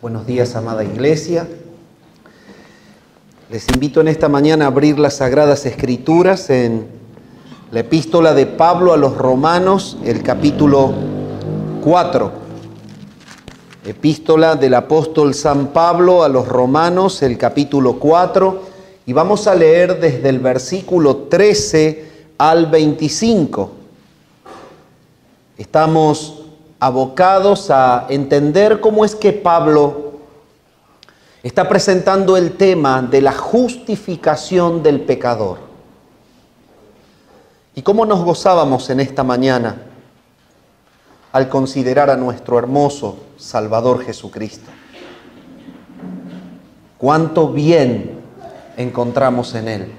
Buenos días, amada iglesia. Les invito en esta mañana a abrir las Sagradas Escrituras en la epístola de Pablo a los Romanos, el capítulo 4. Epístola del apóstol San Pablo a los Romanos, el capítulo 4. Y vamos a leer desde el versículo 13 al 25. Estamos abocados a entender cómo es que Pablo está presentando el tema de la justificación del pecador. Y cómo nos gozábamos en esta mañana al considerar a nuestro hermoso Salvador Jesucristo. Cuánto bien encontramos en Él.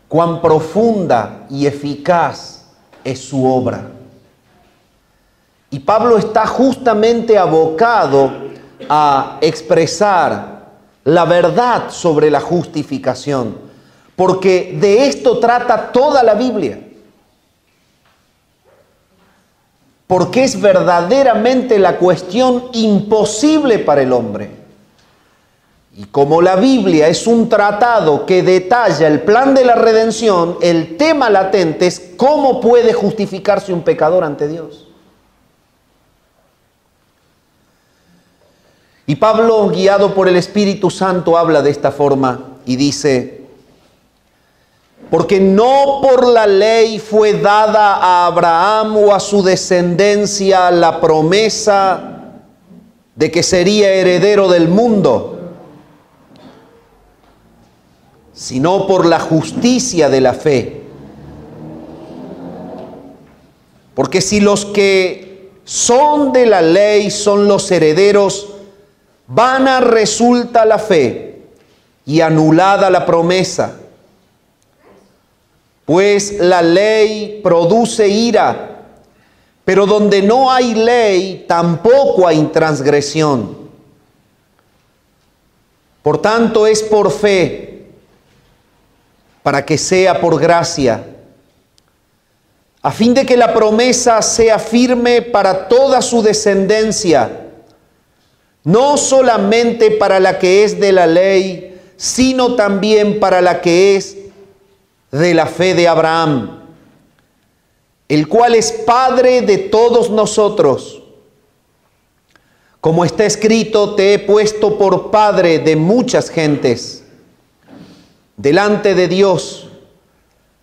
Cuán profunda y eficaz es su obra. Y Pablo está justamente abocado a expresar la verdad sobre la justificación, porque de esto trata toda la Biblia. Porque es verdaderamente la cuestión imposible para el hombre. Y como la Biblia es un tratado que detalla el plan de la redención, el tema latente es cómo puede justificarse un pecador ante Dios. Y Pablo, guiado por el Espíritu Santo, habla de esta forma y dice: porque no por la ley fue dada a Abraham o a su descendencia la promesa de que sería heredero del mundo, sino por la justicia de la fe. Porque si los que son de la ley son los herederos, vana resulta la fe y anulada la promesa. Pues la ley produce ira, pero donde no hay ley tampoco hay transgresión. Por tanto es por fe, para que sea por gracia, a fin de que la promesa sea firme para toda su descendencia, no solamente para la que es de la ley, sino también para la que es de la fe de Abraham, el cual es Padre de todos nosotros. Como está escrito, te he puesto por Padre de muchas gentes, delante de Dios,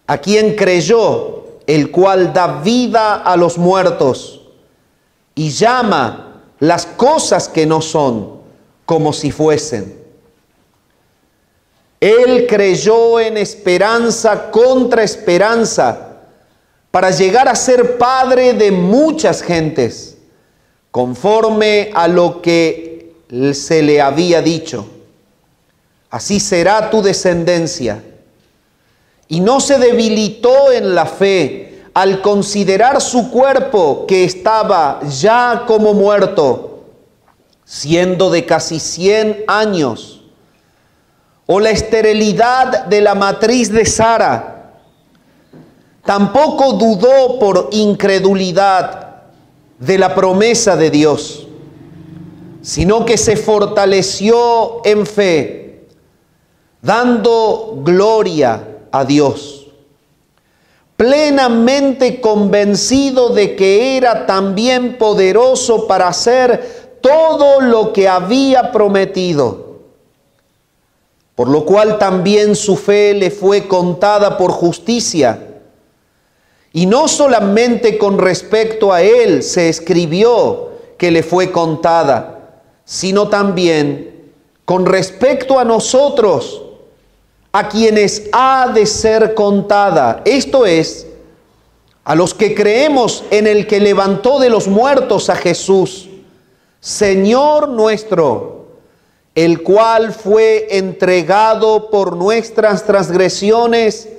a quien creyó, el cual da vida a los muertos y llama las cosas que no son como si fuesen. Él creyó en esperanza contra esperanza para llegar a ser padre de muchas gentes, conforme a lo que se le había dicho: así será tu descendencia. Y no se debilitó en la fe al considerar su cuerpo, que estaba ya como muerto, siendo de casi 100 años, o la esterilidad de la matriz de Sara. Tampoco dudó por incredulidad de la promesa de Dios, sino que se fortaleció en fe, dando gloria a Dios, plenamente convencido de que era también poderoso para hacer todo lo que había prometido. Por lo cual también su fe le fue contada por justicia. Y no solamente con respecto a él se escribió que le fue contada, sino también con respecto a nosotros, a quienes ha de ser contada, esto es, a los que creemos en el que levantó de los muertos a Jesús, Señor nuestro, el cual fue entregado por nuestras transgresiones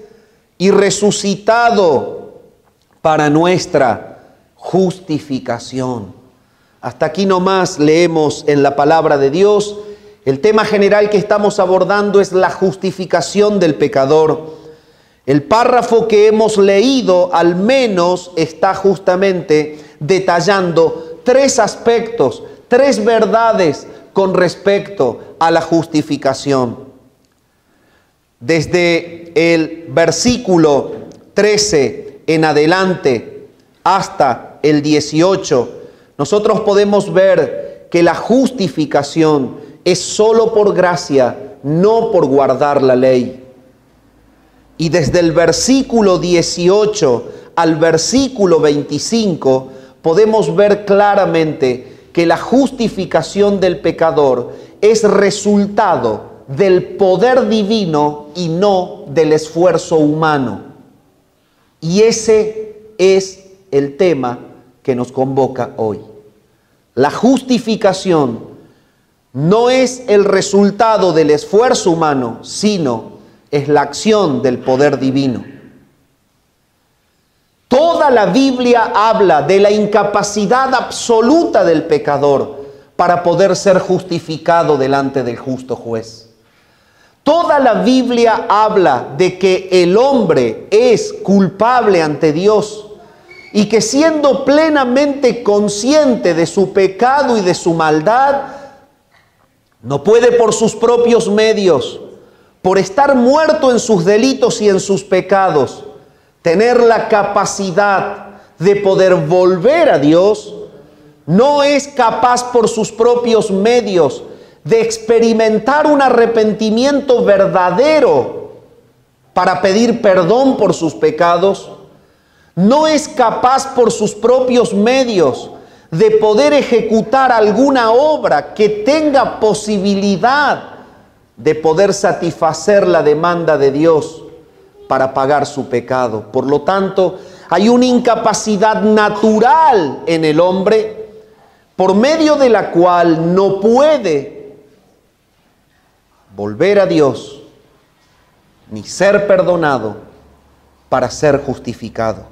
y resucitado para nuestra justificación. Hasta aquí nomás leemos en la palabra de Dios. El tema general que estamos abordando es la justificación del pecador. El párrafo que hemos leído al menos está justamente detallando tres aspectos, tres verdades con respecto a la justificación. Desde el versículo 13 en adelante hasta el 18, nosotros podemos ver que la justificación es solo por gracia, no por guardar la ley. Y desde el versículo 18 al versículo 25 podemos ver claramente que la justificación del pecador es resultado del poder divino y no del esfuerzo humano. Y ese es el tema que nos convoca hoy. La justificación no es el resultado del esfuerzo humano, sino es la acción del poder divino. Toda la Biblia habla de la incapacidad absoluta del pecador para poder ser justificado delante del justo juez. Toda la Biblia habla de que el hombre es culpable ante Dios y que siendo plenamente consciente de su pecado y de su maldad, no puede por sus propios medios, por estar muerto en sus delitos y en sus pecados, tener la capacidad de poder volver a Dios. No es capaz por sus propios medios de experimentar un arrepentimiento verdadero para pedir perdón por sus pecados. No es capaz por sus propios medios de poder ejecutar alguna obra que tenga posibilidad de poder satisfacer la demanda de Dios para pagar su pecado. Por lo tanto, hay una incapacidad natural en el hombre por medio de la cual no puede volver a Dios ni ser perdonado para ser justificado.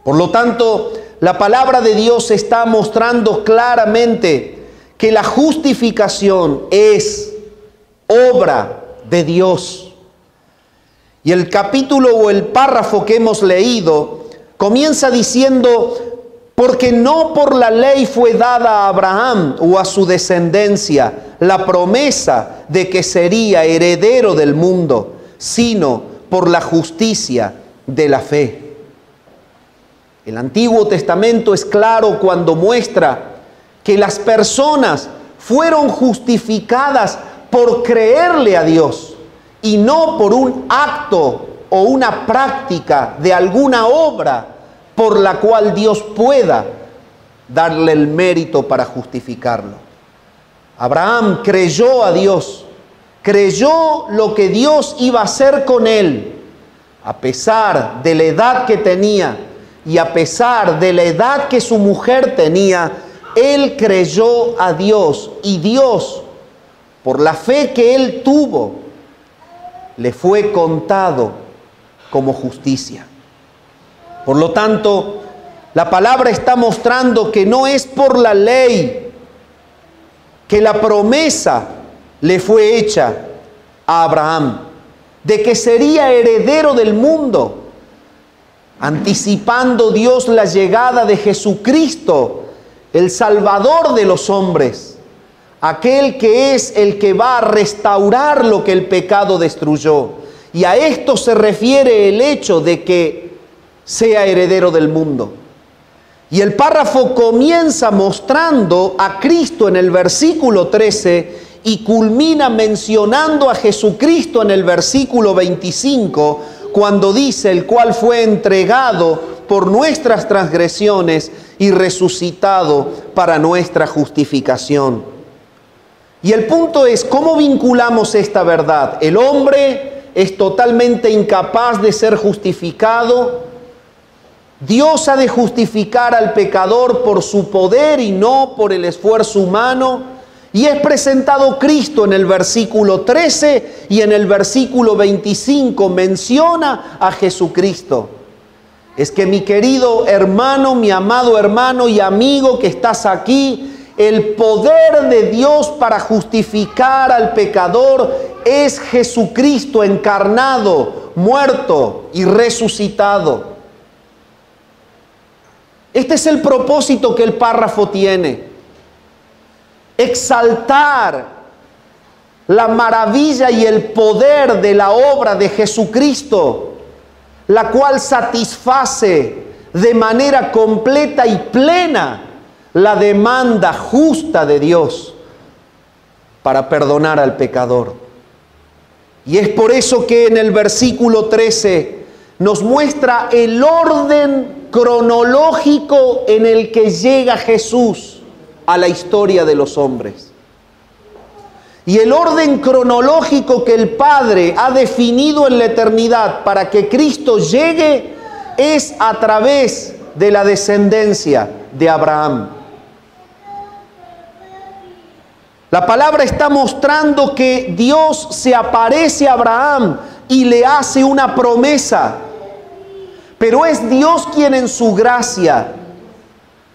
Por lo tanto, la palabra de Dios está mostrando claramente que la justificación es obra de Dios. Y el capítulo o el párrafo que hemos leído comienza diciendo: porque no por la ley fue dada a Abraham o a su descendencia la promesa de que sería heredero del mundo, sino por la justicia de la fe. El Antiguo Testamento es claro cuando muestra que las personas fueron justificadas por creerle a Dios y no por un acto o una práctica de alguna obra por la cual Dios pueda darle el mérito para justificarlo. Abraham creyó a Dios, creyó lo que Dios iba a hacer con él, a pesar de la edad que tenía y a pesar de la edad que su mujer tenía. Él creyó a Dios y Dios, por la fe que él tuvo, le fue contado como justicia. Por lo tanto, la palabra está mostrando que no es por la ley que la promesa le fue hecha a Abraham, de que sería heredero del mundo, anticipando Dios la llegada de Jesucristo, el Salvador de los hombres, aquel que es el que va a restaurar lo que el pecado destruyó. Y a esto se refiere el hecho de que sea heredero del mundo. Y el párrafo comienza mostrando a Cristo en el versículo 13 y culmina mencionando a Jesucristo en el versículo 25, cuando dice: el cual fue entregado por nuestras transgresiones y resucitado para nuestra justificación. Y el punto es, ¿cómo vinculamos esta verdad? El hombre es totalmente incapaz de ser justificado. Dios ha de justificar al pecador por su poder y no por el esfuerzo humano. Y es presentado Cristo en el versículo 13 y en el versículo 25 menciona a Jesucristo. Es que mi querido hermano, mi amado hermano y amigo que estás aquí, el poder de Dios para justificar al pecador es Jesucristo encarnado, muerto y resucitado. Este es el propósito que el párrafo tiene. exaltar la maravilla y el poder de la obra de Jesucristo, la cual satisface de manera completa y plena la demanda justa de Dios para perdonar al pecador. Y es por eso que en el versículo 13 nos muestra el orden cronológico en el que llega Jesús a la historia de los hombres. Y el orden cronológico que el Padre ha definido en la eternidad para que Cristo llegue es a través de la descendencia de Abraham. La palabra está mostrando que Dios se aparece a Abraham y le hace una promesa. Pero es Dios quien en su gracia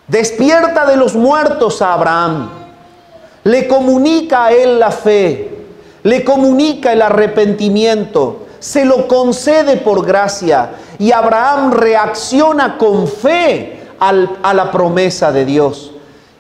despierta de los muertos a Abraham. Le comunica a él la fe, le comunica el arrepentimiento, se lo concede por gracia y Abraham reacciona con fe a la promesa de Dios.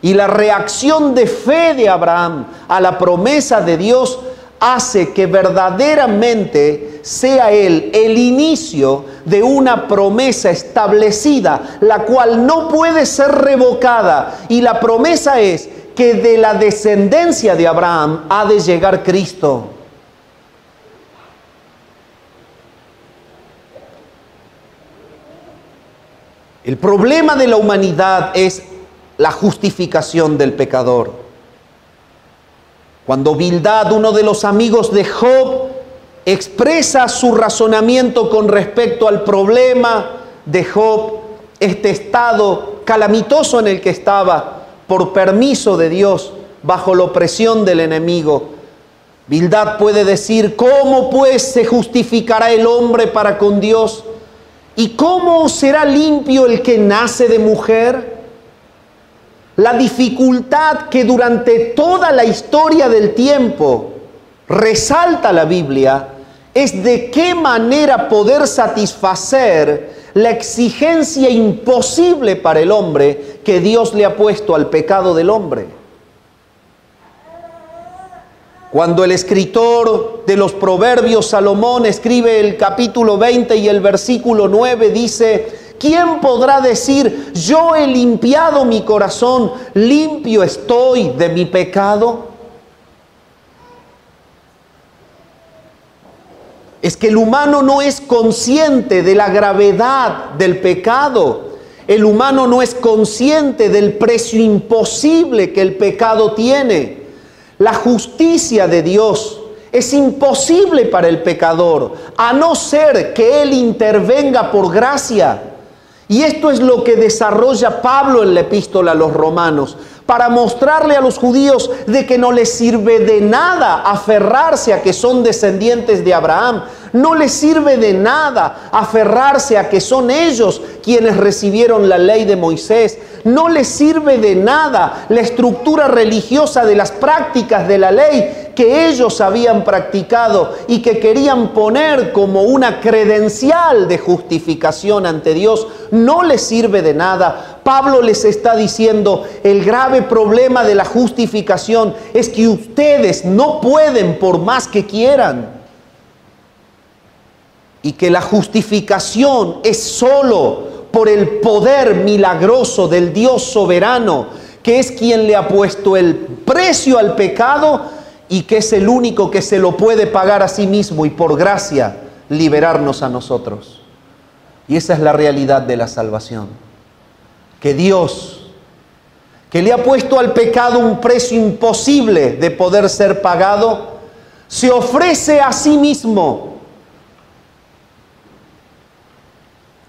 Y la reacción de fe de Abraham a la promesa de Dios hace que verdaderamente sea él el inicio de una promesa establecida, la cual no puede ser revocada. Y la promesa es que de la descendencia de Abraham ha de llegar Cristo. El problema de la humanidad es la justificación del pecador. Cuando Bildad, uno de los amigos de Job, expresa su razonamiento con respecto al problema de Job, este estado calamitoso en el que estaba por permiso de Dios, bajo la opresión del enemigo, Bildad puede decir: ¿cómo pues se justificará el hombre para con Dios? ¿Y cómo será limpio el que nace de mujer? La dificultad que durante toda la historia del tiempo resalta la Biblia es de qué manera poder satisfacer la exigencia imposible para el hombre que Dios le ha puesto al pecado del hombre. Cuando el escritor de los Proverbios, Salomón, escribe el capítulo 20 y el versículo 9, dice: ¿quién podrá decir, yo he limpiado mi corazón, limpio estoy de mi pecado? Es que el humano no es consciente de la gravedad del pecado. El humano no es consciente del precio imposible que el pecado tiene. La justicia de Dios es imposible para el pecador, a no ser que Él intervenga por gracia. Y esto es lo que desarrolla Pablo en la epístola a los Romanos, para mostrarle a los judíos de que no les sirve de nada aferrarse a que son descendientes de Abraham. No les sirve de nada aferrarse a que son ellos quienes recibieron la ley de Moisés. No les sirve de nada la estructura religiosa de las prácticas de la ley que ellos habían practicado y que querían poner como una credencial de justificación ante Dios. No les sirve de nada. Pablo les está diciendo: el grave problema de la justificación es que ustedes no pueden por más que quieran. Y que la justificación es solo por el poder milagroso del Dios soberano, que es quien le ha puesto el precio al pecado y que es el único que se lo puede pagar a sí mismo y por gracia liberarnos a nosotros. Y esa es la realidad de la salvación. Que Dios, que le ha puesto al pecado un precio imposible de poder ser pagado, se ofrece a sí mismo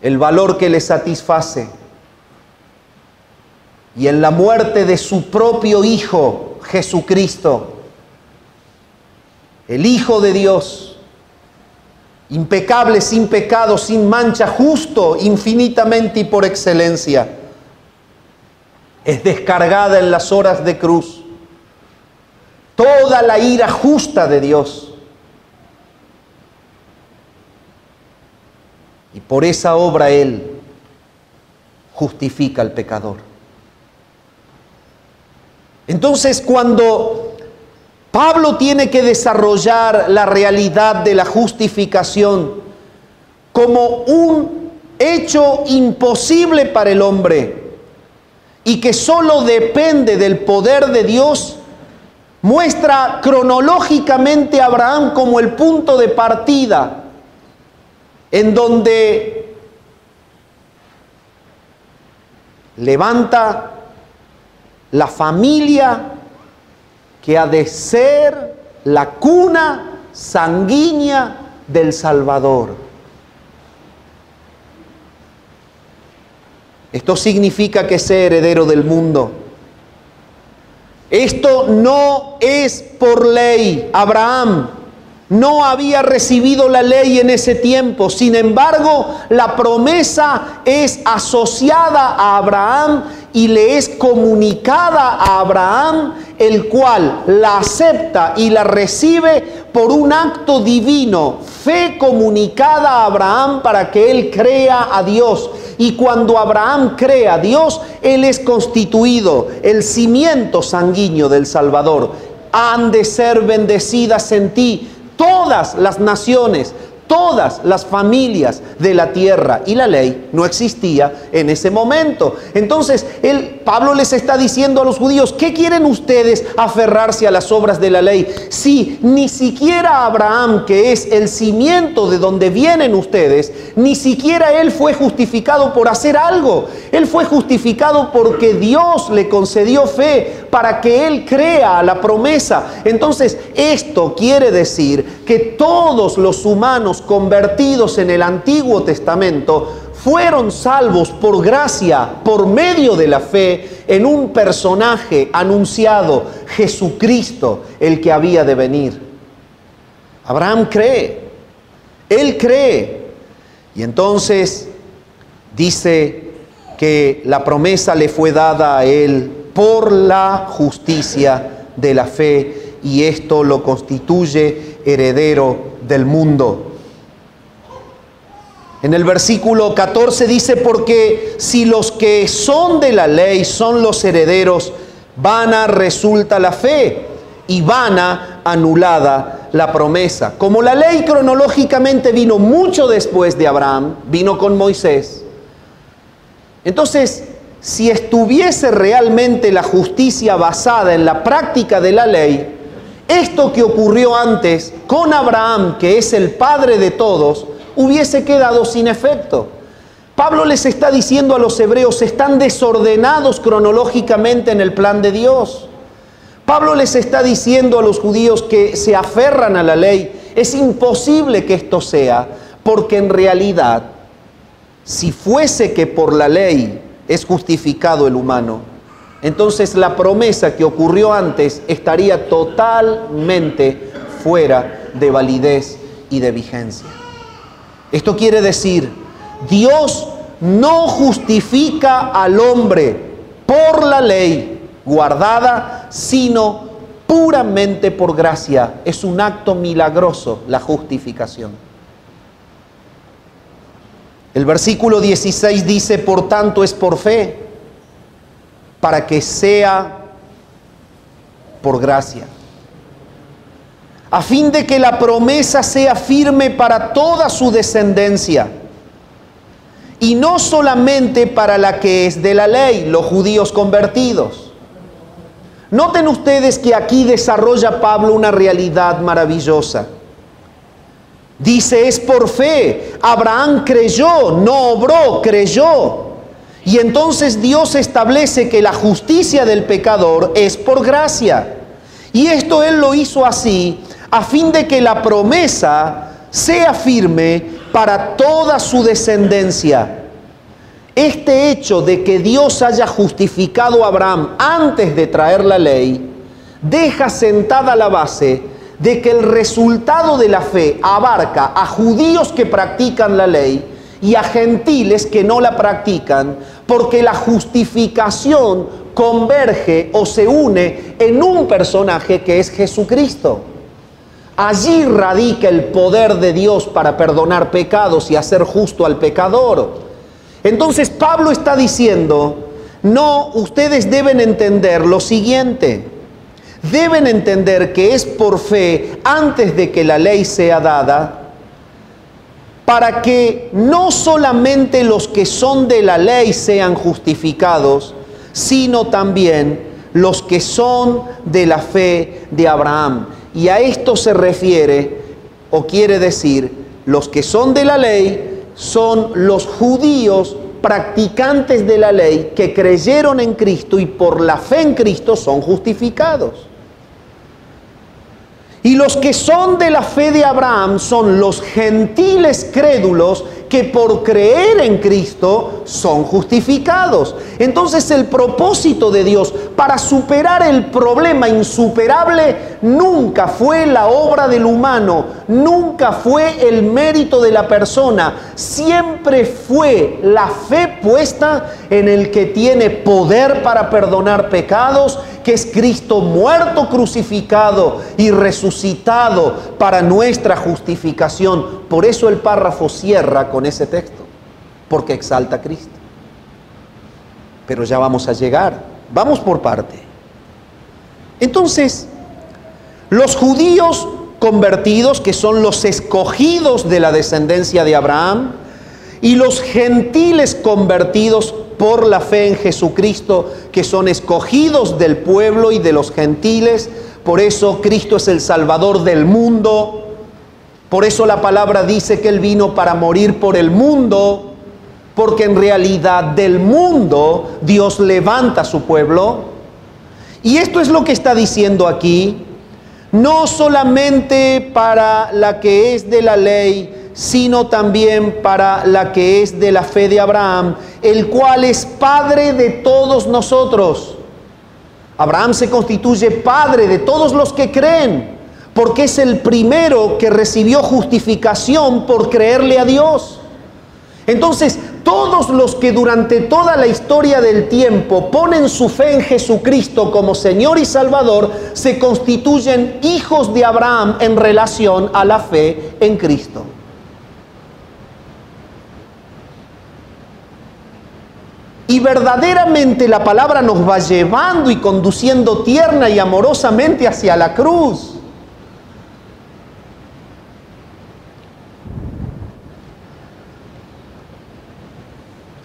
el valor que le satisface. Y en la muerte de su propio Hijo, Jesucristo, el Hijo de Dios, impecable, sin pecado, sin mancha, justo, infinitamente y por excelencia, es descargada en las horas de cruz toda la ira justa de Dios. Y por esa obra Él justifica al pecador. Entonces, cuando Pablo tiene que desarrollar la realidad de la justificación como un hecho imposible para el hombre y que solo depende del poder de Dios, muestra cronológicamente a Abraham como el punto de partida en donde levanta la familia que ha de ser la cuna sanguínea del Salvador. Esto significa que sea heredero del mundo. Esto no es por ley. Abraham no había recibido la ley en ese tiempo. Sin embargo, la promesa es asociada a Abraham y le es comunicada a Abraham, el cual la acepta y la recibe por un acto divino, fe comunicada a Abraham para que él crea a Dios. Y cuando Abraham cree a Dios, él es constituido el cimiento sanguíneo del Salvador. Han de ser bendecidas en ti todas las naciones, todas las familias de la tierra. Y la ley no existía en ese momento. Entonces, Pablo les está diciendo a los judíos: ¿qué quieren ustedes aferrarse a las obras de la ley? Si ni siquiera Abraham, que es el cimiento de donde vienen ustedes, ni siquiera él fue justificado por hacer algo. Él fue justificado porque Dios le concedió fe para que él crea a la promesa. Entonces, esto quiere decir que todos los humanos convertidos en el Antiguo Testamento fueron salvos por gracia, por medio de la fe, en un personaje anunciado, Jesucristo, el que había de venir. Abraham cree, él cree, y entonces dice que la promesa le fue dada a él por la justicia de la fe, y esto lo constituye heredero del mundo. En el versículo 14 dice: porque si los que son de la ley son los herederos, vana resulta la fe y vana anulada la promesa. Como la ley cronológicamente vino mucho después de Abraham, vino con Moisés, entonces, si estuviese realmente la justicia basada en la práctica de la ley, esto que ocurrió antes con Abraham, que es el padre de todos, hubiese quedado sin efecto. Pablo les está diciendo a los hebreos: están desordenados cronológicamente en el plan de Dios. Pablo les está diciendo a los judíos que se aferran a la ley: es imposible que esto sea, porque en realidad, si fuese que por la ley es justificado el humano, entonces la promesa que ocurrió antes estaría totalmente fuera de validez y de vigencia. Esto quiere decir, Dios no justifica al hombre por la ley guardada, sino puramente por gracia. Es un acto milagroso la justificación. El versículo 16 dice: por tanto es por fe, para que sea por gracia, a fin de que la promesa sea firme para toda su descendencia, y no solamente para la que es de la ley, los judíos convertidos. Noten ustedes que aquí desarrolla Pablo una realidad maravillosa. Dice: es por fe. Abraham creyó, no obró, creyó. Y entonces Dios establece que la justicia del pecador es por gracia. Y esto Él lo hizo así, a fin de que la promesa sea firme para toda su descendencia. Este hecho de que Dios haya justificado a Abraham antes de traer la ley, deja sentada la base de que el resultado de la fe abarca a judíos que practican la ley y a gentiles que no la practican, porque la justificación converge o se une en un personaje que es Jesucristo. Allí radica el poder de Dios para perdonar pecados y hacer justo al pecador. Entonces Pablo está diciendo: No, ustedes deben entender lo siguiente. Deben entender que es por fe antes de que la ley sea dada, para que no solamente los que son de la ley sean justificados, sino también los que son de la fe de Abraham. Y a esto se refiere, o quiere decir, los que son de la ley son los judíos practicantes de la ley que creyeron en Cristo y por la fe en Cristo son justificados. Y los que son de la fe de Abraham son los gentiles crédulos que por creer en Cristo son justificados. Entonces el propósito de Dios para superar el problema insuperable nunca fue la obra del humano, nunca fue el mérito de la persona, siempre fue la fe puesta en el que tiene poder para perdonar pecados, que es Cristo muerto, crucificado y resucitado para nuestra justificación. Por eso el párrafo cierra con ese texto, porque exalta a Cristo. Pero ya vamos a llegar, vamos por parte. Entonces, los judíos convertidos, que son los escogidos de la descendencia de Abraham, y los gentiles convertidos por la fe en Jesucristo, que son escogidos del pueblo y de los gentiles. Por eso Cristo es el Salvador del mundo. Por eso la palabra dice que Él vino para morir por el mundo, porque en realidad del mundo Dios levanta a su pueblo. Y esto es lo que está diciendo aquí, no solamente para la que es de la ley, sino también para la que es de la fe de Abraham, el cual es padre de todos nosotros. Abraham se constituye padre de todos los que creen, porque es el primero que recibió justificación por creerle a Dios. Entonces, todos los que durante toda la historia del tiempo ponen su fe en Jesucristo como Señor y Salvador, se constituyen hijos de Abraham en relación a la fe en Cristo. Y verdaderamente la palabra nos va llevando y conduciendo tierna y amorosamente hacia la cruz.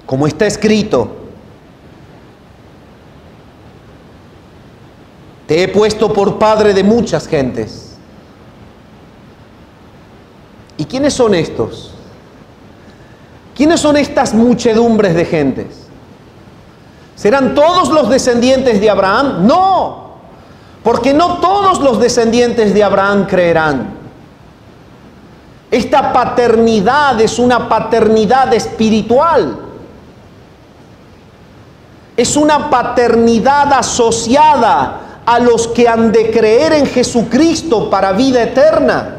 Como está escrito, te he puesto por padre de muchas gentes. ¿Y quiénes son estos? ¿Quiénes son estas muchedumbres de gentes? ¿Serán todos los descendientes de Abraham? No, porque no todos los descendientes de Abraham creerán. Esta paternidad es una paternidad espiritual. Es una paternidad asociada a los que han de creer en Jesucristo para vida eterna.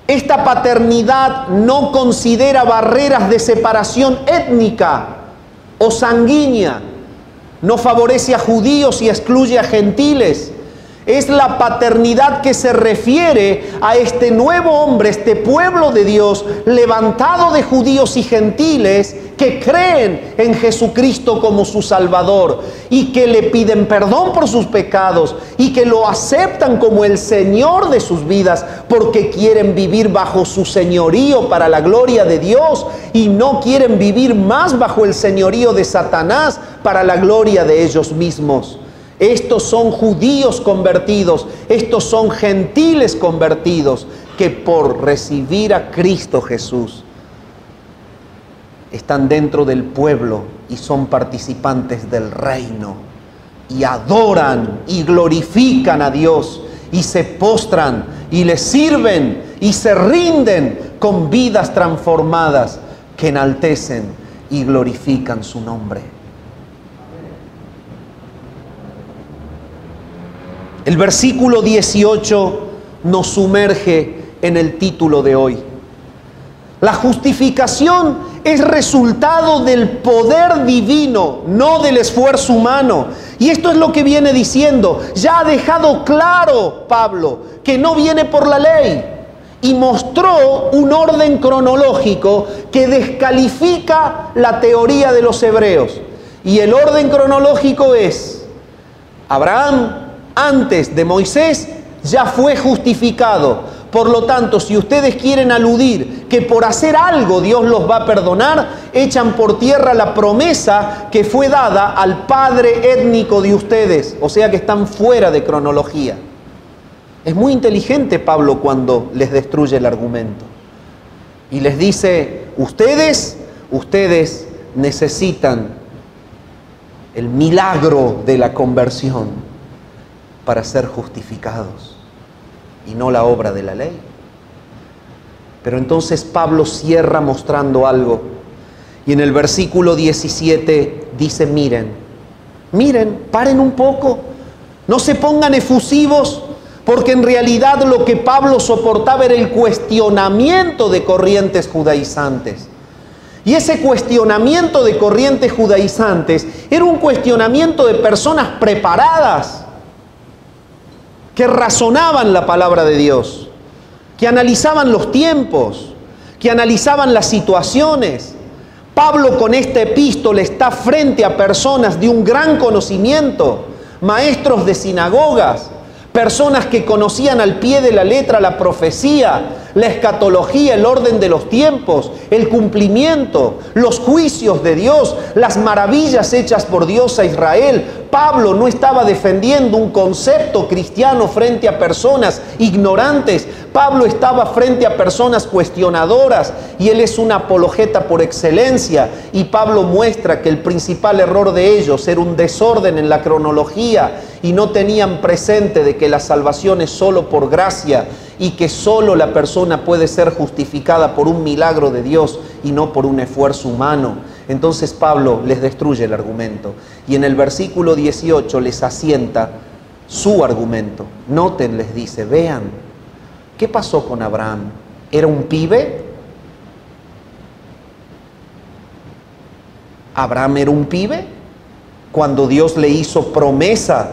Esta paternidad no considera barreras de separación étnica o sanguínea, no favorece a judíos y excluye a gentiles. Es la paternidad que se refiere a este nuevo hombre, este pueblo de Dios, levantado de judíos y gentiles, que creen en Jesucristo como su Salvador y que le piden perdón por sus pecados y que lo aceptan como el Señor de sus vidas porque quieren vivir bajo su señorío para la gloria de Dios y no quieren vivir más bajo el señorío de Satanás para la gloria de ellos mismos. Estos son judíos convertidos, estos son gentiles convertidos que por recibir a Cristo Jesús están dentro del pueblo y son participantes del reino y adoran y glorifican a Dios y se postran y le sirven y se rinden con vidas transformadas que enaltecen y glorifican su nombre. El versículo 18 nos sumerge en el título de hoy. La justificación es resultado del poder divino, no del esfuerzo humano. Y esto es lo que viene diciendo. Ya ha dejado claro Pablo que no viene por la ley. Y mostró un orden cronológico que descalifica la teoría de los hebreos. Y el orden cronológico es: Abraham, antes de Moisés, ya fue justificado. Por lo tanto, si ustedes quieren aludir que por hacer algo Dios los va a perdonar, echan por tierra la promesa que fue dada al padre étnico de ustedes. O sea que están fuera de cronología. Es muy inteligente Pablo cuando les destruye el argumento. Y les dice: ustedes necesitan el milagro de la conversión para ser justificados, y no la obra de la ley. Pero entonces Pablo cierra mostrando algo, y en el versículo 17 dice: miren, paren un poco, no se pongan efusivos, porque en realidad lo que Pablo soportaba era el cuestionamiento de corrientes judaizantes. Y ese cuestionamiento de corrientes judaizantes era un cuestionamiento de personas preparadas, que razonaban la palabra de Dios, que analizaban los tiempos, que analizaban las situaciones. Pablo con esta epístola está frente a personas de un gran conocimiento, maestros de sinagogas, personas que conocían al pie de la letra la profecía, la escatología, el orden de los tiempos, el cumplimiento, los juicios de Dios, las maravillas hechas por Dios a Israel. Pablo no estaba defendiendo un concepto cristiano frente a personas ignorantes. Pablo estaba frente a personas cuestionadoras, y él es un apologeta por excelencia. Y Pablo muestra que el principal error de ellos era un desorden en la cronología, y no tenían presente de que la salvación es solo por gracia, y que solo la persona puede ser justificada por un milagro de Dios y no por un esfuerzo humano. Entonces Pablo les destruye el argumento, y en el versículo 18 les asienta su argumento. Noten, les dice: vean, ¿qué pasó con Abraham? ¿Era un pibe? ¿Abraham era un pibe? Cuando Dios le hizo promesa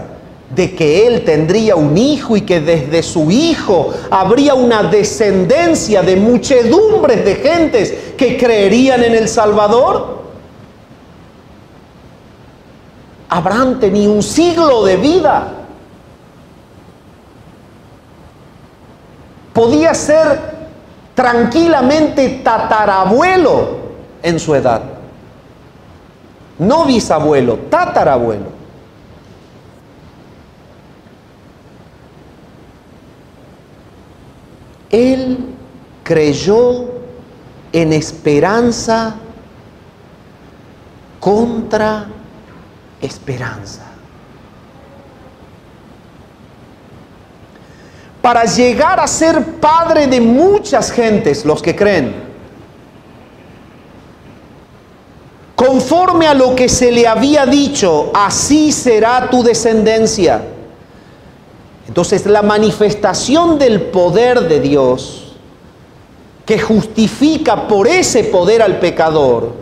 de que él tendría un hijo y que desde su hijo habría una descendencia de muchedumbres de gentes que creerían en el Salvador. Abraham tenía un siglo de vida. Podía ser tranquilamente tatarabuelo en su edad. No bisabuelo, tatarabuelo. Él creyó en esperanza contra esperanza. Para llegar a ser padre de muchas gentes, los que creen, conforme a lo que se le había dicho, así será tu descendencia. Entonces, la manifestación del poder de Dios, que justifica por ese poder al pecador,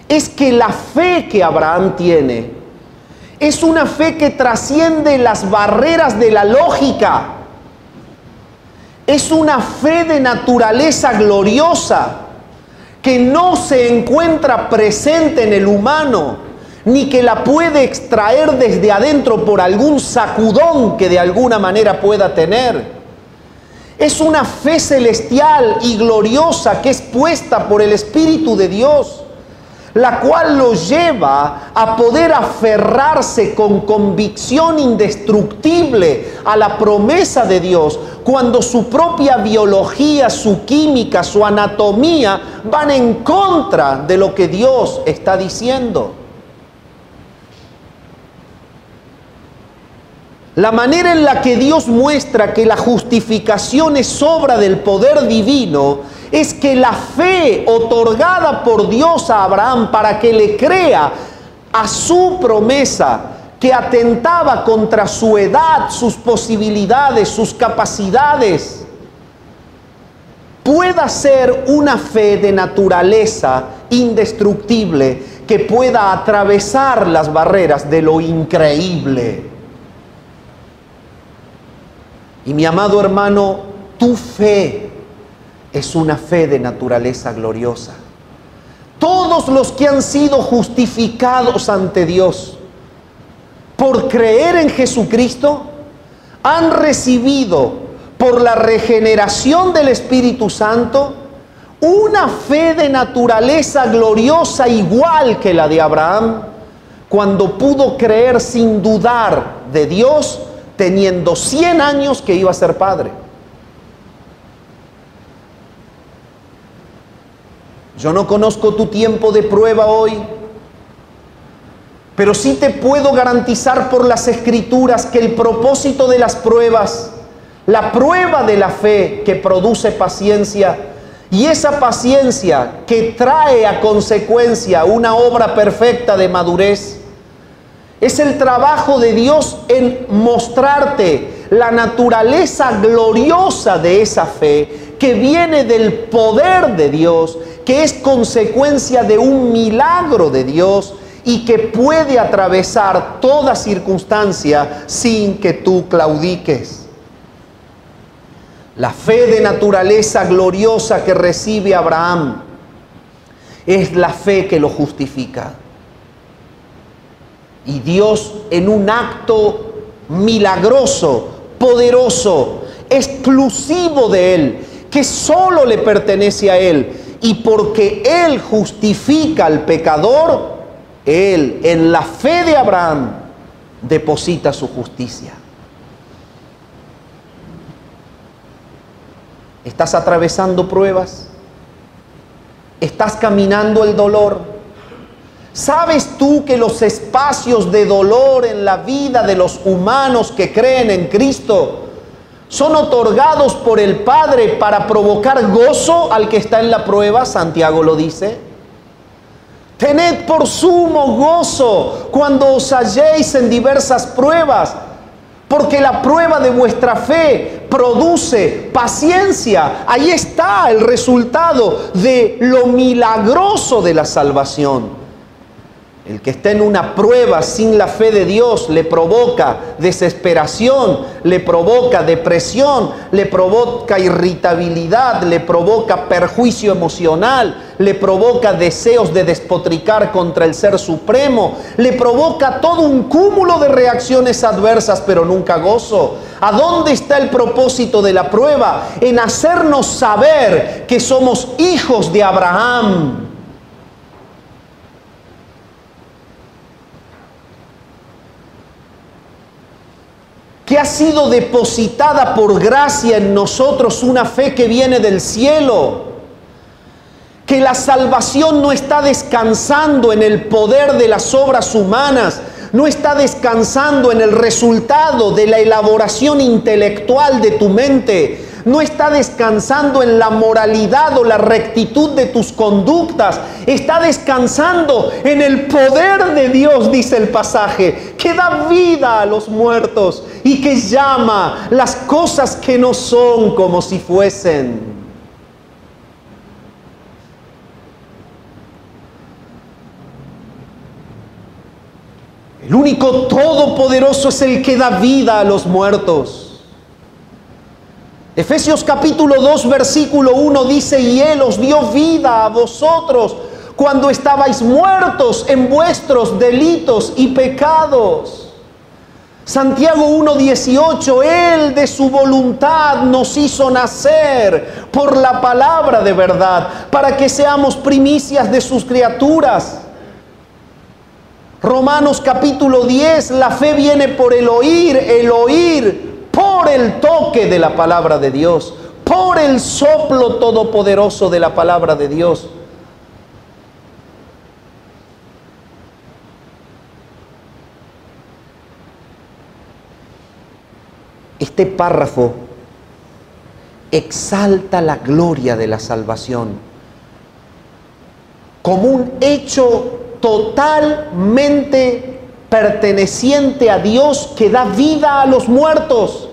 es que la fe que Abraham tiene es una fe que trasciende las barreras de la lógica. Es una fe de naturaleza gloriosa, que no se encuentra presente en el humano, ni que la puede extraer desde adentro por algún sacudón que de alguna manera pueda tener. Es una fe celestial y gloriosa que es puesta por el Espíritu de Dios, la cual lo lleva a poder aferrarse con convicción indestructible a la promesa de Dios, cuando su propia biología, su química, su anatomía van en contra de lo que Dios está diciendo. La manera en la que Dios muestra que la justificación es obra del poder divino es que la fe otorgada por Dios a Abraham para que le crea a su promesa, que atentaba contra su edad, sus posibilidades, sus capacidades, pueda ser una fe de naturaleza indestructible que pueda atravesar las barreras de lo increíble. Y mi amado hermano, tu fe es una fe de naturaleza gloriosa. Todos los que han sido justificados ante Dios por creer en Jesucristo han recibido por la regeneración del Espíritu Santo una fe de naturaleza gloriosa igual que la de Abraham, cuando pudo creer sin dudar de Dios, teniendo 100 años que iba a ser padre. Yo no conozco tu tiempo de prueba hoy, pero sí te puedo garantizar por las Escrituras que el propósito de las pruebas, la prueba de la fe que produce paciencia, y esa paciencia que trae a consecuencia una obra perfecta de madurez, es el trabajo de Dios en mostrarte la naturaleza gloriosa de esa fe que viene del poder de Dios, que es consecuencia de un milagro de Dios y que puede atravesar toda circunstancia sin que tú claudiques. La fe de naturaleza gloriosa que recibe Abraham es la fe que lo justifica. Y Dios, en un acto milagroso, poderoso, exclusivo de Él, que solo le pertenece a Él, y porque Él justifica al pecador, Él, en la fe de Abraham, deposita su justicia. ¿Estás atravesando pruebas? ¿Estás caminando el dolor? ¿Sabes tú que los espacios de dolor en la vida de los humanos que creen en Cristo son otorgados por el Padre para provocar gozo al que está en la prueba? Santiago lo dice. Tened por sumo gozo cuando os halléis en diversas pruebas, porque la prueba de vuestra fe produce paciencia. Ahí está el resultado de lo milagroso de la salvación. El que está en una prueba sin la fe de Dios le provoca desesperación, le provoca depresión, le provoca irritabilidad, le provoca perjuicio emocional, le provoca deseos de despotricar contra el Ser Supremo, le provoca todo un cúmulo de reacciones adversas, pero nunca gozo. ¿A dónde está el propósito de la prueba? En hacernos saber que somos hijos de Abraham. Que ha sido depositada por gracia en nosotros una fe que viene del cielo, que la salvación no está descansando en el poder de las obras humanas, no está descansando en el resultado de la elaboración intelectual de tu mente, no está descansando en la moralidad o la rectitud de tus conductas, está descansando en el poder de Dios, dice el pasaje, que da vida a los muertos y que llama las cosas que no son como si fuesen. El único todopoderoso es el que da vida a los muertos. Efesios capítulo 2 versículo 1 dice: y Él os dio vida a vosotros cuando estabais muertos en vuestros delitos y pecados. Santiago 1:18, Él de su voluntad nos hizo nacer por la palabra de verdad, para que seamos primicias de sus criaturas. Romanos capítulo 10, la fe viene por el oír por el toque de la palabra de Dios, por el soplo todopoderoso de la palabra de Dios. Este párrafo exalta la gloria de la salvación como un hecho totalmente perteneciente a Dios, que da vida a los muertos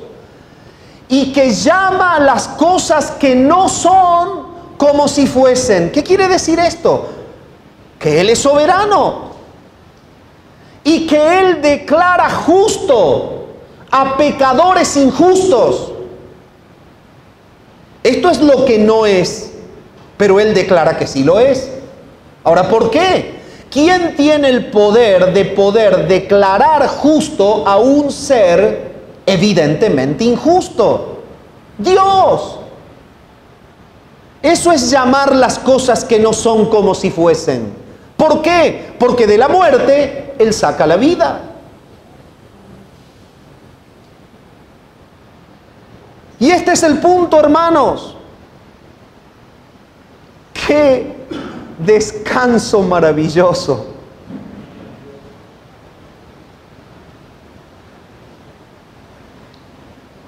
y que llama a las cosas que no son como si fuesen. ¿Qué quiere decir esto? Que Él es soberano y que Él declara justo a pecadores injustos. Esto es lo que no es, pero Él declara que sí lo es. Ahora, ¿por qué? ¿Quién tiene el poder de poder declarar justo a un ser evidentemente injusto? Dios. Eso es llamar las cosas que no son como si fuesen. ¿Por qué? Porque de la muerte Él saca la vida. Y este es el punto, hermanos. ¡Qué descanso maravilloso!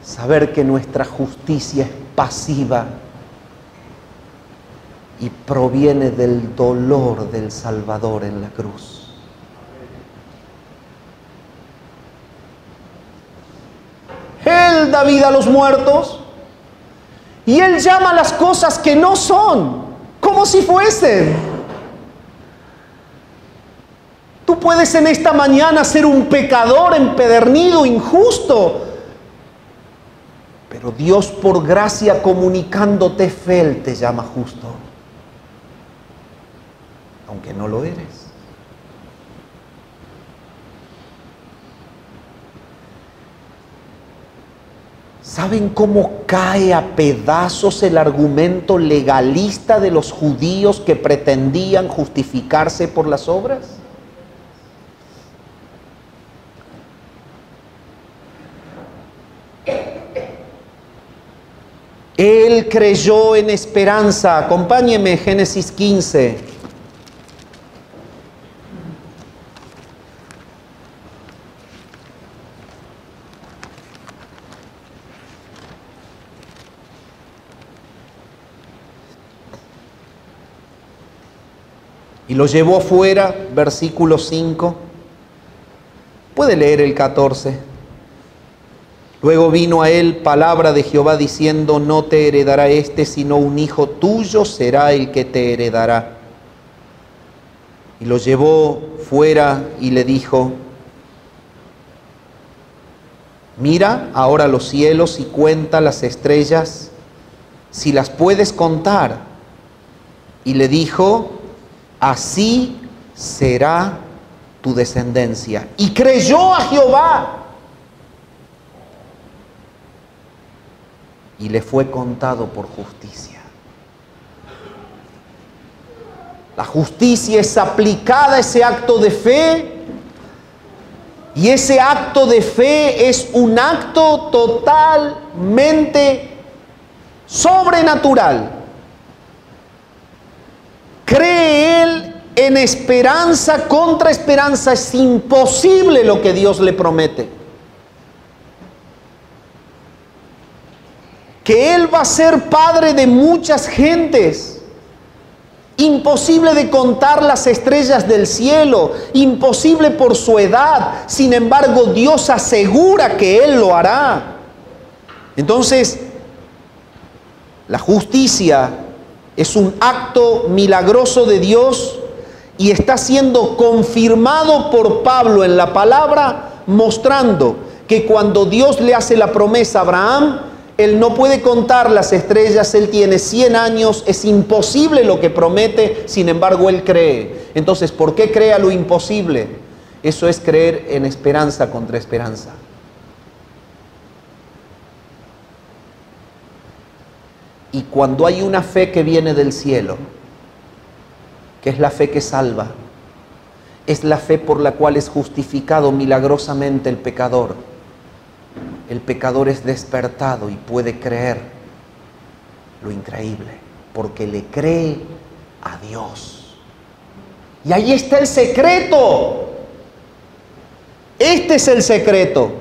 Saber que nuestra justicia es pasiva y proviene del dolor del Salvador en la cruz. Él da vida a los muertos y Él llama las cosas que no son, como si fuesen. Tú puedes en esta mañana ser un pecador empedernido, injusto, pero Dios por gracia comunicándote fe, Él te llama justo, aunque no lo eres. ¿Saben cómo cae a pedazos el argumento legalista de los judíos que pretendían justificarse por las obras? Él creyó en esperanza. Acompáñeme, Génesis 15. Y lo llevó fuera, versículo 5. Puede leer el 14. Luego vino a él palabra de Jehová diciendo: no te heredará este, sino un hijo tuyo será el que te heredará. Y lo llevó fuera y le dijo: mira ahora los cielos y cuenta las estrellas, si las puedes contar. Y le dijo: así será tu descendencia. Y creyó a Jehová, y le fue contado por justicia. La justicia es aplicada a ese acto de fe, y ese acto de fe es un acto totalmente sobrenatural. Cree él en esperanza contra esperanza. Es imposible lo que Dios le promete. Que Él va a ser padre de muchas gentes. Imposible de contar las estrellas del cielo. Imposible por su edad. Sin embargo, Dios asegura que Él lo hará. Entonces, la justicia es un acto milagroso de Dios y está siendo confirmado por Pablo en la palabra, mostrando que cuando Dios le hace la promesa a Abraham, él no puede contar las estrellas, él tiene 100 años, es imposible lo que promete, sin embargo él cree. Entonces, ¿por qué cree a lo imposible? Eso es creer en esperanza contra esperanza. Y cuando hay una fe que viene del cielo, que es la fe que salva, es la fe por la cual es justificado milagrosamente el pecador es despertado y puede creer lo increíble, porque le cree a Dios. Y ahí está el secreto. Este es el secreto.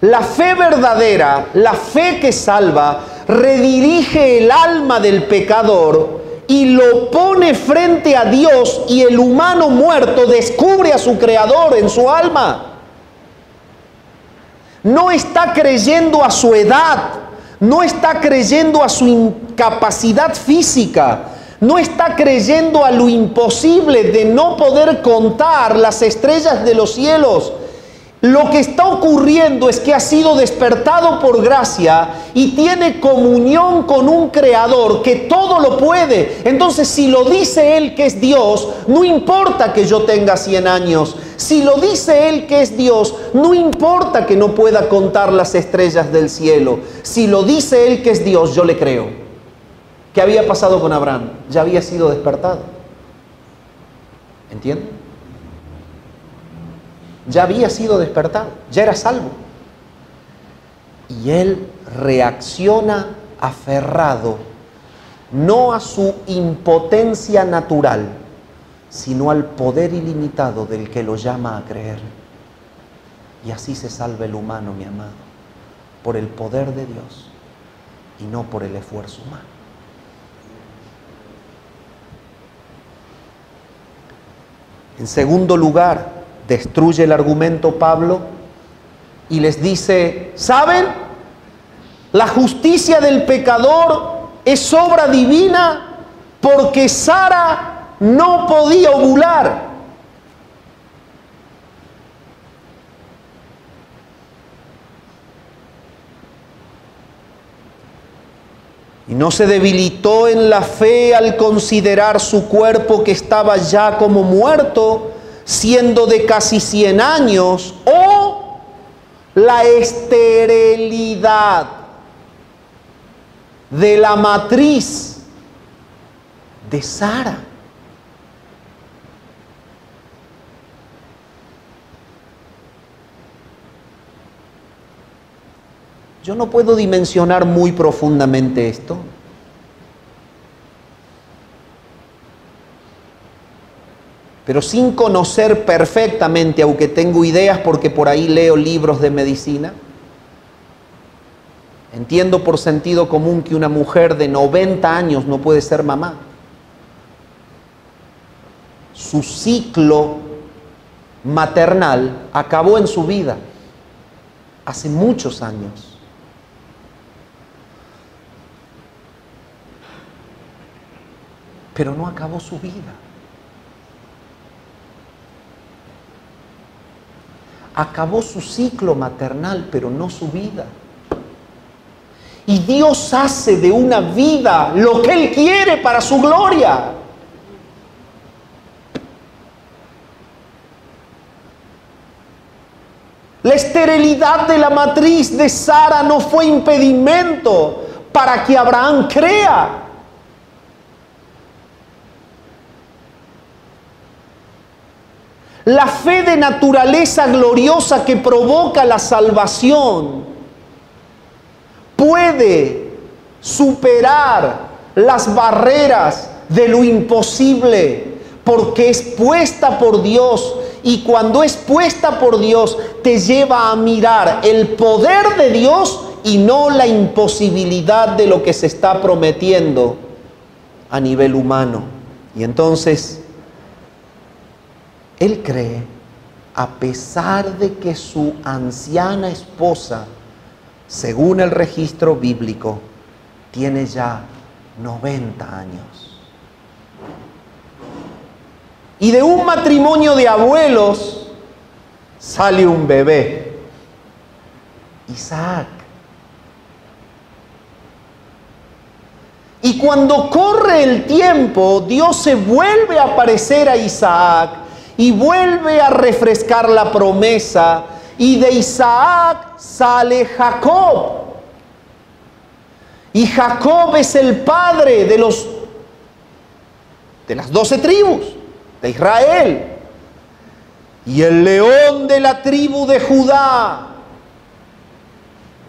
La fe verdadera, la fe que salva, redirige el alma del pecador y lo pone frente a Dios, y el humano muerto descubre a su Creador en su alma. No está creyendo a su edad, no está creyendo a su incapacidad física, no está creyendo a lo imposible de no poder contar las estrellas de los cielos. Lo que está ocurriendo es que ha sido despertado por gracia y tiene comunión con un Creador que todo lo puede. Entonces, si lo dice Él que es Dios, no importa que yo tenga 100 años. Si lo dice Él que es Dios, no importa que no pueda contar las estrellas del cielo. Si lo dice Él que es Dios, yo le creo. ¿Qué había pasado con Abraham? Ya había sido despertado. ¿Entienden? Ya había sido despertado, ya era salvo. Y él reacciona aferrado, no a su impotencia natural, sino al poder ilimitado del que lo llama a creer. Y así se salva el humano, mi amado, por el poder de Dios y no por el esfuerzo humano. En segundo lugar, destruye el argumento Pablo y les dice, ¿saben? La justicia del pecador es obra divina porque Sara no podía ovular. Y no se debilitó en la fe al considerar su cuerpo que estaba ya como muerto, siendo de casi 100 años, o la esterilidad de la matriz de Sara. Yo no puedo dimensionar muy profundamente esto. Pero sin conocer perfectamente, aunque tengo ideas porque por ahí leo libros de medicina, entiendo por sentido común que una mujer de 90 años no puede ser mamá. Su ciclo maternal acabó en su vida hace muchos años. Pero no acabó su vida. Acabó su ciclo maternal, pero no su vida. Y Dios hace de una vida lo que Él quiere para su gloria. La esterilidad de la matriz de Sara no fue impedimento para que Abraham crea. La fe de naturaleza gloriosa que provoca la salvación puede superar las barreras de lo imposible porque es puesta por Dios, y cuando es puesta por Dios te lleva a mirar el poder de Dios y no la imposibilidad de lo que se está prometiendo a nivel humano. Y entonces él cree, a pesar de que su anciana esposa, según el registro bíblico, tiene ya 90 años. Y de un matrimonio de abuelos sale un bebé, Isaac. Y cuando corre el tiempo, Dios se vuelve a aparecer a Isaac y vuelve a refrescar la promesa, y de Isaac sale Jacob. Y Jacob es el padre de las 12 tribus de Israel. Y el león de la tribu de Judá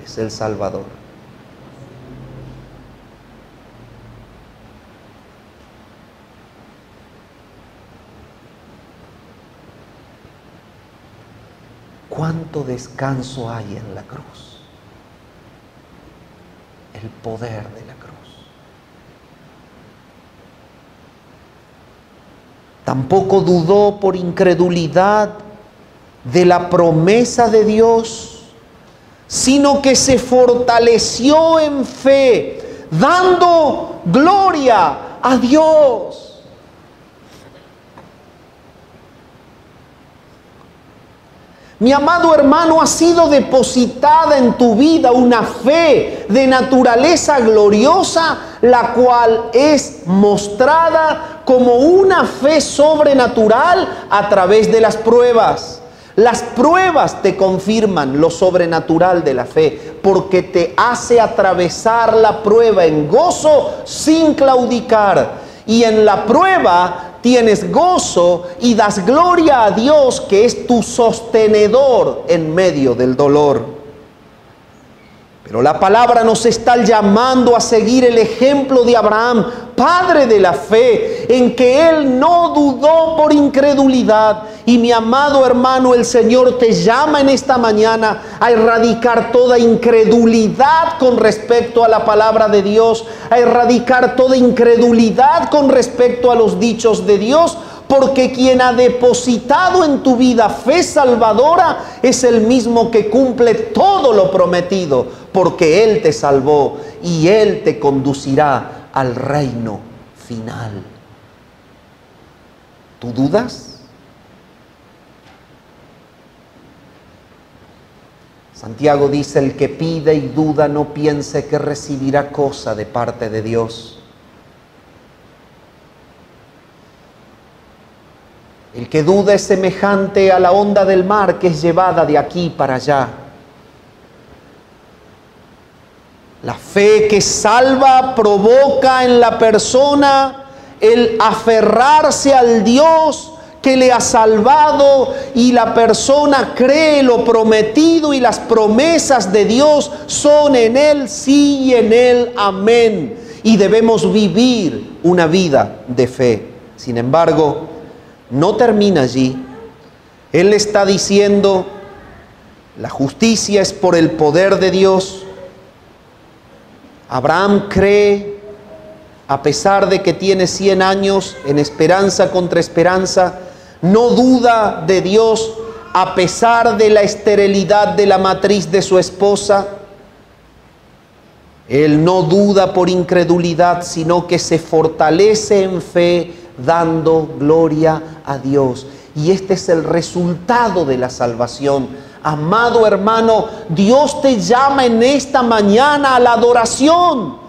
es el Salvador. ¿Cuánto descanso hay en la cruz? El poder de la cruz. Tampoco dudó por incredulidad de la promesa de Dios, sino que se fortaleció en fe, dando gloria a Dios. Mi amado hermano, ha sido depositada en tu vida una fe de naturaleza gloriosa, la cual es mostrada como una fe sobrenatural a través de las pruebas. Las pruebas te confirman lo sobrenatural de la fe, porque te hace atravesar la prueba en gozo sin claudicar. Y en la prueba tienes gozo y das gloria a Dios, que es tu sostenedor en medio del dolor. Pero la palabra nos está llamando a seguir el ejemplo de Abraham, padre de la fe, en que él no dudó por incredulidad. Y mi amado hermano, el Señor te llama en esta mañana a erradicar toda incredulidad con respecto a la palabra de Dios, a erradicar toda incredulidad con respecto a los dichos de Dios, porque quien ha depositado en tu vida fe salvadora es el mismo que cumple todo lo prometido, porque Él te salvó y Él te conducirá al reino final. ¿Tú dudas? Santiago dice: el que pide y duda no piense que recibirá cosa de parte de Dios. El que duda es semejante a la onda del mar que es llevada de aquí para allá. La fe que salva provoca en la persona el aferrarse al Dios que le ha salvado, y la persona cree lo prometido y las promesas de Dios son en Él sí y en Él amén. Y debemos vivir una vida de fe. Sin embargo, no termina allí. Él está diciendo: la justicia es por el poder de Dios. Abraham cree, a pesar de que tiene 100 años, en esperanza contra esperanza. No duda de Dios, a pesar de la esterilidad de la matriz de su esposa. Él no duda por incredulidad, sino que se fortalece en fe, dando gloria a Dios. Y este es el resultado de la salvación. Amado hermano, Dios te llama en esta mañana a la adoración.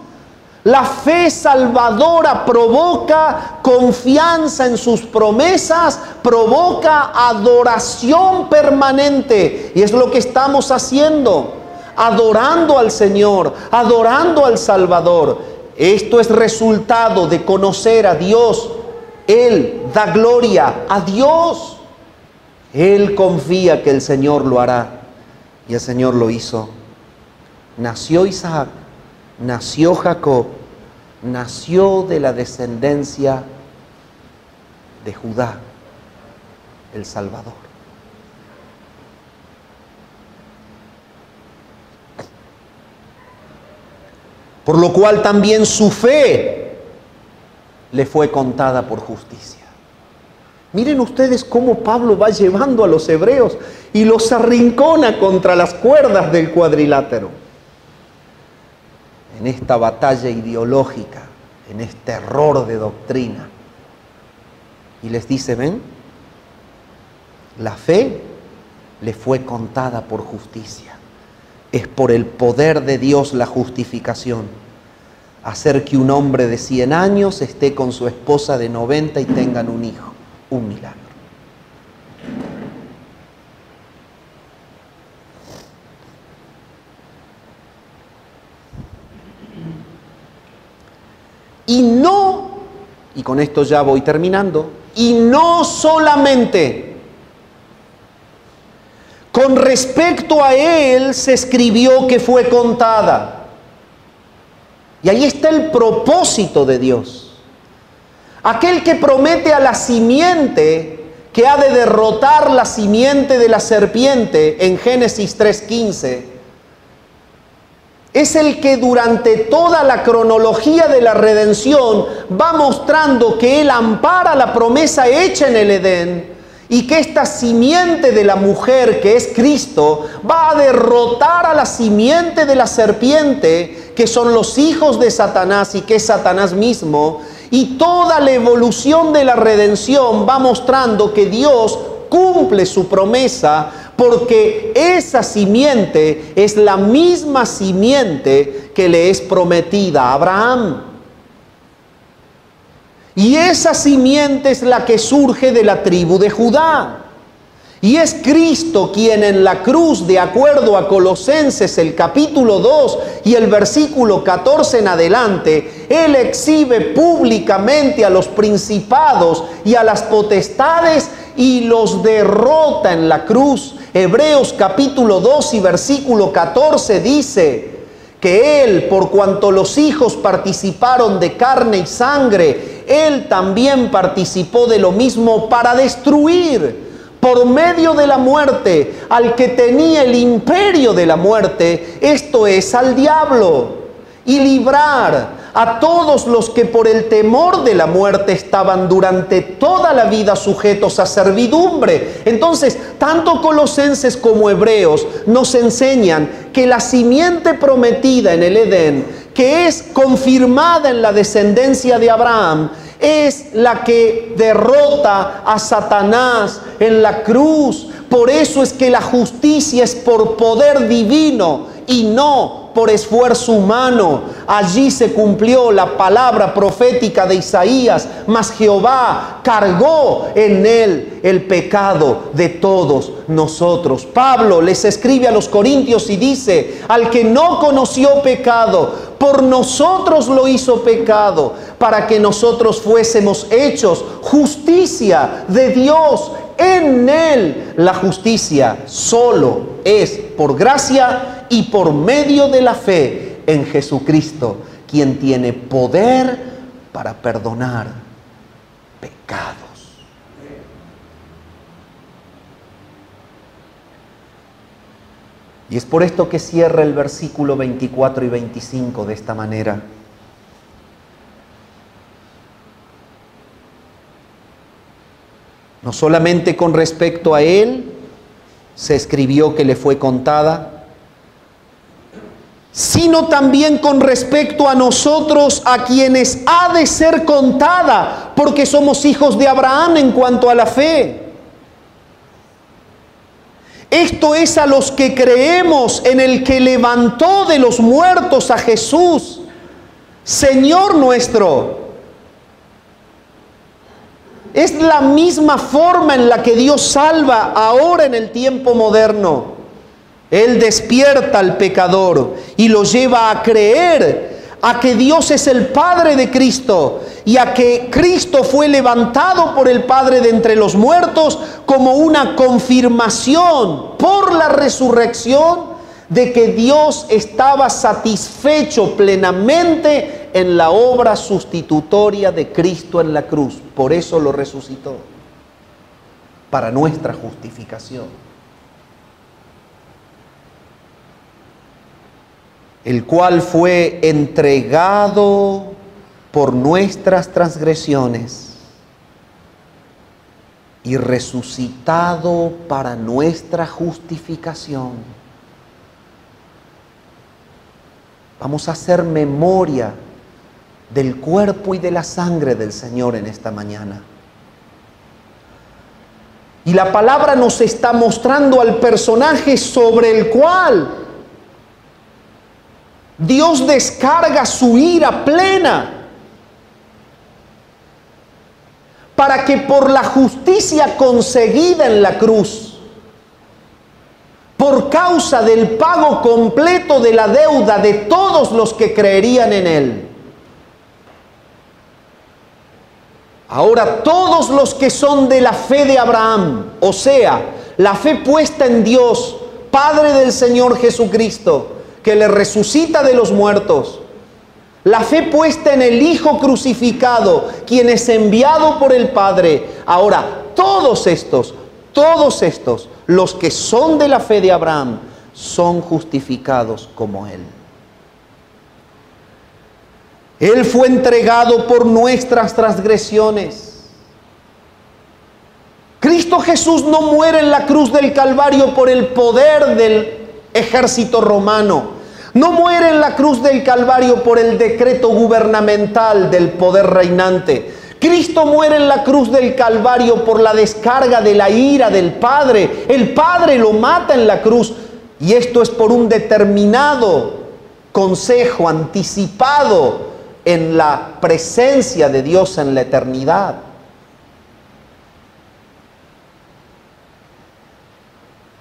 La fe salvadora provoca confianza en sus promesas, provoca adoración permanente. Y es lo que estamos haciendo, adorando al Señor, adorando al Salvador. Esto es resultado de conocer a Dios. Él da gloria a Dios. Él confía que el Señor lo hará. Y el Señor lo hizo. Nació Isaac, nació Jacob, nació de la descendencia de Judá, el Salvador. Por lo cual también su fe le fue contada por justicia. Miren ustedes cómo Pablo va llevando a los hebreos y los arrincona contra las cuerdas del cuadrilátero. En esta batalla ideológica, en este error de doctrina. Y les dice: ven, la fe le fue contada por justicia. Es por el poder de Dios la justificación. Hacer que un hombre de 100 años esté con su esposa de 90 y tengan un hijo. Un milagro. Y con esto ya voy terminando, y no solamente con respecto a él se escribió que fue contada. Y ahí está el propósito de Dios. Aquel que promete a la simiente que ha de derrotar la simiente de la serpiente en Génesis 3:15, es el que durante toda la cronología de la redención va mostrando que Él ampara la promesa hecha en el Edén, y que esta simiente de la mujer, que es Cristo, va a derrotar a la simiente de la serpiente, que son los hijos de Satanás y que es Satanás mismo. Y toda la evolución de la redención va mostrando que Dios cumple su promesa, porque esa simiente es la misma simiente que le es prometida a Abraham. Y esa simiente es la que surge de la tribu de Judá. Y es Cristo quien en la cruz, de acuerdo a Colosenses el capítulo 2 y el versículo 14 en adelante, Él exhibe públicamente a los principados y a las potestades y los derrota en la cruz. Hebreos capítulo 2 y versículo 14 dice que Él, por cuanto los hijos participaron de carne y sangre, Él también participó de lo mismo para destruir por medio de la muerte al que tenía el imperio de la muerte, esto es, al diablo, y librar a todos los que por el temor de la muerte estaban durante toda la vida sujetos a servidumbre. Entonces, tanto Colosenses como Hebreos nos enseñan que la simiente prometida en el Edén, que es confirmada en la descendencia de Abraham, es la que derrota a Satanás en la cruz. Por eso es que la justicia es por poder divino y no por esfuerzo humano. Allí se cumplió la palabra profética de Isaías: mas Jehová cargó en él el pecado de todos nosotros. Pablo les escribe a los Corintios y dice: al que no conoció pecado, por nosotros lo hizo pecado, para que nosotros fuésemos hechos justicia de Dios. En Él la justicia solo es por gracia y por medio de la fe en Jesucristo, quien tiene poder para perdonar pecados. Y es por esto que cierra el versículo 24 y 25 de esta manera: no solamente con respecto a Él se escribió que le fue contada, sino también con respecto a nosotros, a quienes ha de ser contada, porque somos hijos de Abraham en cuanto a la fe. Esto es, a los que creemos en el que levantó de los muertos a Jesús, Señor nuestro. Es la misma forma en la que Dios salva ahora en el tiempo moderno. Él despierta al pecador y lo lleva a creer a que Dios es el Padre de Cristo y a que Cristo fue levantado por el Padre de entre los muertos como una confirmación por la resurrección de que Dios estaba satisfecho plenamente en la obra sustitutoria de Cristo en la cruz. Por eso lo resucitó, para nuestra justificación. El cual fue entregado por nuestras transgresiones y resucitado para nuestra justificación. Vamos a hacer memoria del cuerpo y de la sangre del Señor en esta mañana. Y la palabra nos está mostrando al personaje sobre el cual Dios descarga su ira plena, para que por la justicia conseguida en la cruz, por causa del pago completo de la deuda de todos los que creerían en Él, ahora todos los que son de la fe de Abraham, o sea, la fe puesta en Dios, Padre del Señor Jesucristo, que le resucita de los muertos, la fe puesta en el Hijo crucificado, quien es enviado por el Padre. Ahora, todos estos, los que son de la fe de Abraham, son justificados como Él. Él fue entregado por nuestras transgresiones. Cristo Jesús no muere en la cruz del Calvario por el poder del ejército romano. No muere en la cruz del Calvario por el decreto gubernamental del poder reinante. Cristo muere en la cruz del Calvario por la descarga de la ira del Padre. El Padre lo mata en la cruz. Y esto es por un determinado consejo anticipado en la presencia de Dios en la eternidad.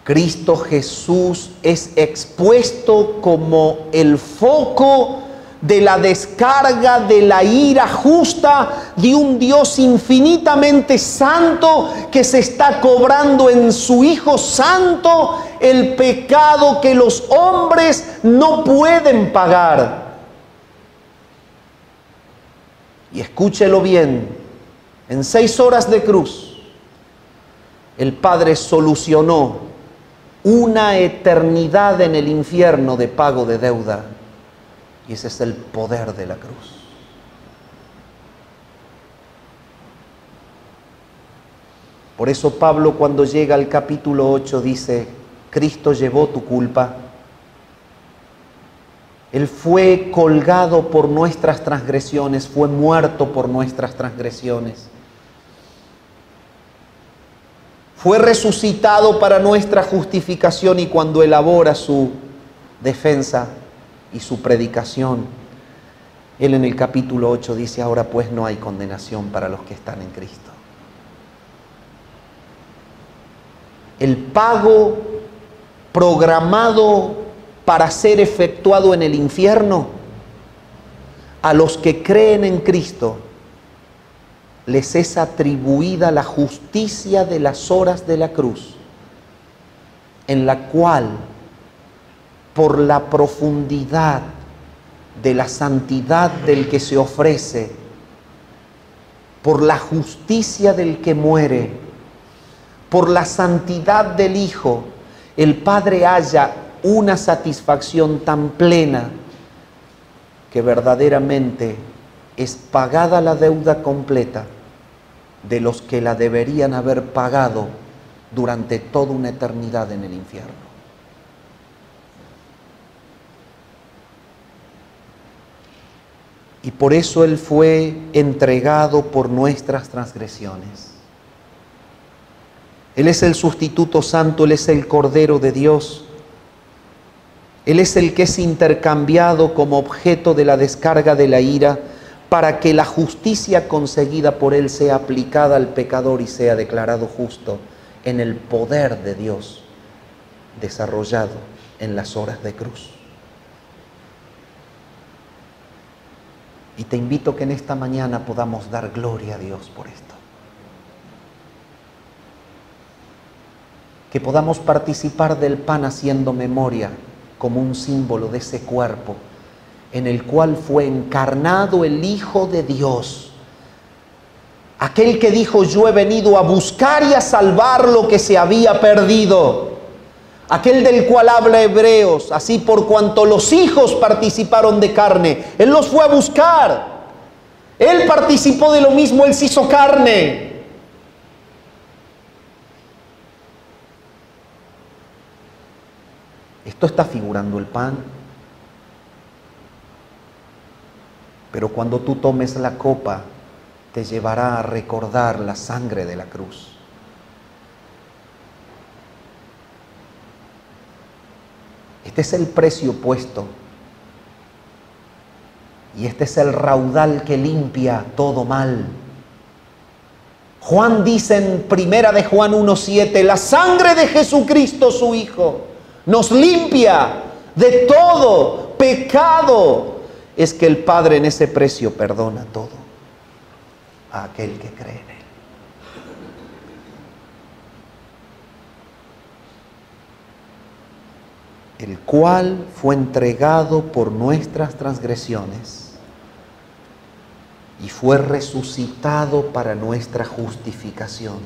Cristo Jesús es expuesto como el foco de la descarga de la ira justa de un Dios infinitamente santo que se está cobrando en su Hijo Santo el pecado que los hombres no pueden pagar. Y escúchelo bien, en 6 horas de cruz, el Padre solucionó una eternidad en el infierno de pago de deuda. Y ese es el poder de la cruz. Por eso Pablo, cuando llega al capítulo 8, dice: Cristo llevó tu culpa. Él fue colgado por nuestras transgresiones, fue muerto por nuestras transgresiones. Fue resucitado para nuestra justificación. Y cuando elabora su defensa y su predicación, él en el capítulo 8 dice: ahora pues no hay condenación para los que están en Cristo. El pago programado para ser efectuado en el infierno, a los que creen en Cristo les es atribuida la justicia de las horas de la cruz, en la cual, por la profundidad de la santidad del que se ofrece, por la justicia del que muere, por la santidad del Hijo, el Padre halla una satisfacción tan plena que verdaderamente es pagada la deuda completa de los que la deberían haber pagado durante toda una eternidad en el infierno. Y por eso Él fue entregado por nuestras transgresiones. Él es el sustituto santo, Él es el Cordero de Dios. Él es el que es intercambiado como objeto de la descarga de la ira para que la justicia conseguida por Él sea aplicada al pecador y sea declarado justo en el poder de Dios desarrollado en las horas de cruz. Y te invito que en esta mañana podamos dar gloria a Dios por esto. Que podamos participar del pan haciendo memoria como un símbolo de ese cuerpo en el cual fue encarnado el Hijo de Dios. Aquel que dijo: yo he venido a buscar y a salvar lo que se había perdido. Aquel del cual habla Hebreos: así por cuanto los hijos participaron de carne, Él los fue a buscar. Él participó de lo mismo, Él se hizo carne. Esto está figurando el pan. Pero cuando tú tomes la copa, te llevará a recordar la sangre de la cruz. Este es el precio puesto. Y este es el raudal que limpia todo mal. Juan dice en primera de Juan 1:7, la sangre de Jesucristo su Hijo nos limpia de todo pecado. Es que el Padre en ese precio perdona todo a aquel que cree en Él. El cual fue entregado por nuestras transgresiones y fue resucitado para nuestra justificación.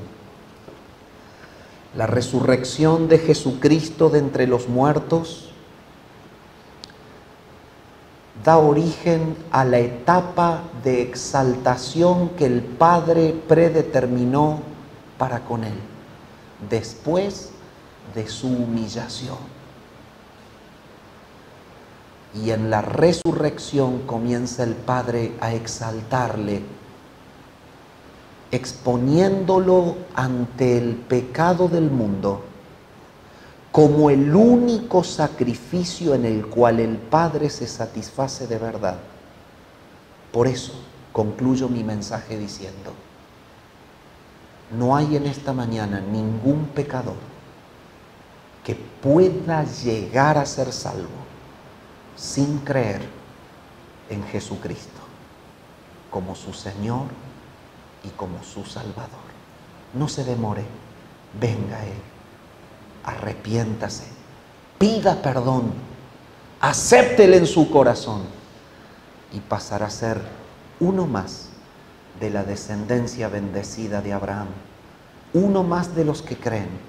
La resurrección de Jesucristo de entre los muertos da origen a la etapa de exaltación que el Padre predeterminó para con Él, después de su humillación. Y en la resurrección comienza el Padre a exaltarle exponiéndolo ante el pecado del mundo como el único sacrificio en el cual el Padre se satisface de verdad. Por eso concluyo mi mensaje diciendo: no hay en esta mañana ningún pecador que pueda llegar a ser salvo sin creer en Jesucristo como su Señor y como su Salvador. No se demore, venga a Él, arrepiéntase, pida perdón, acéptele en su corazón y pasará a ser uno más de la descendencia bendecida de Abraham, uno más de los que creen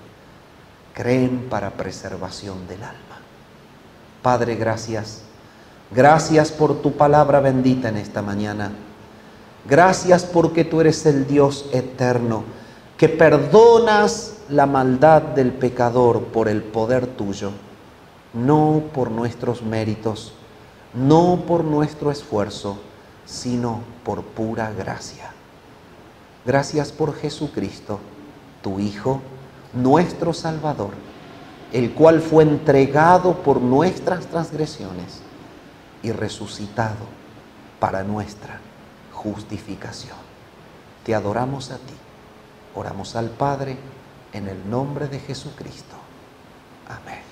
para preservación del alma. Padre, gracias. Gracias por tu palabra bendita en esta mañana. Gracias porque tú eres el Dios eterno, que perdonas la maldad del pecador por el poder tuyo, no por nuestros méritos, no por nuestro esfuerzo, sino por pura gracia. Gracias por Jesucristo, tu Hijo, nuestro Salvador, el cual fue entregado por nuestras transgresiones y resucitado para nuestra justificación. Te adoramos a ti, oramos al Padre en el nombre de Jesucristo. Amén.